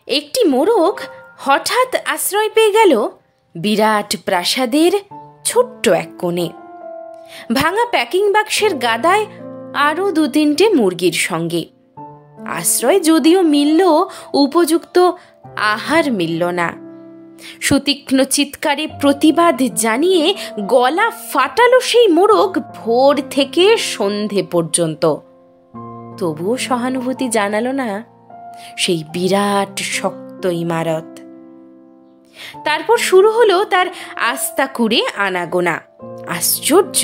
একটি মোরগ হঠাৎ আশ্রয় পেয়ে গেল বিরাট প্রাসাদের ছোট্ট এক কোণে, ভাঙা প্যাকিং বাক্সের গাদায় আরও 2-3টে মুরগির সঙ্গে। আশ্রয় যদিও মিলল, উপযুক্ত আহার মিলল না। সুতীক্ষ্ণ চিৎকারে প্রতিবাদ জানিয়ে গলা ফাটালো সেই মোরগ ভোর থেকে সন্ধে পর্যন্ত। তবুও সহানুভূতি জানালো না সেই বিরাট শক্ত ইমারত। তারপর শুরু হলো তার আস্তা কুড়ে আনাগোনা। আশ্চর্য,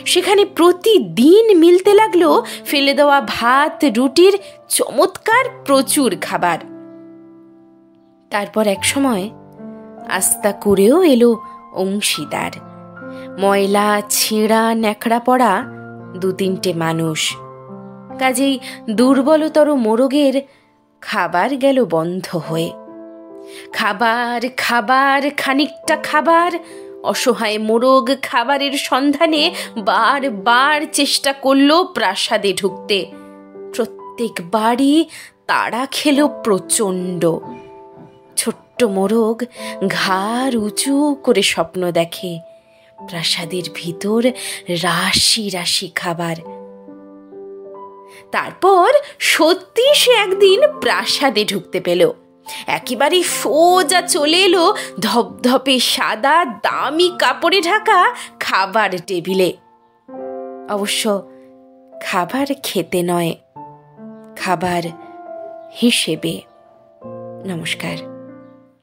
সেখানে প্রতিদিন মিলতে লাগলো ফেলে দেওয়া ভাত রুটির চমৎকার প্রচুর খাবার। তারপর এক সময় আস্তা কুড়েও এলো অংশীদার, ময়লা ছেঁড়া ন্যাকড়া পড়া 2-3টে মানুষ। কাজেই দুর্বলতর মোরগের খাবার গেল বন্ধ হয়ে। খাবার খাবার খানিকটা খাবার। অসহায় মোরগ খাবারের সন্ধানে বারবার চেষ্টা করল প্রাসাদে ঢুকতে। প্রত্যেকবারই তাড়া খেল প্রচণ্ড। ছোট্ট মোরগ ঘাড় উঁচু করে স্বপ্ন দেখে, প্রাসাদের ভিতর রাশি রাশি খাবার। তারপর সত্যি সে একদিন প্রাসাদে ঢুকতে পেল। একেবারে সোজা চলে এলো ধপধপে সাদা দামি কাপড়ে ঢাকা খাবার টেবিলে। অবশ্য খাবার খেতে নয়, খাবার হিসেবে। নমস্কার।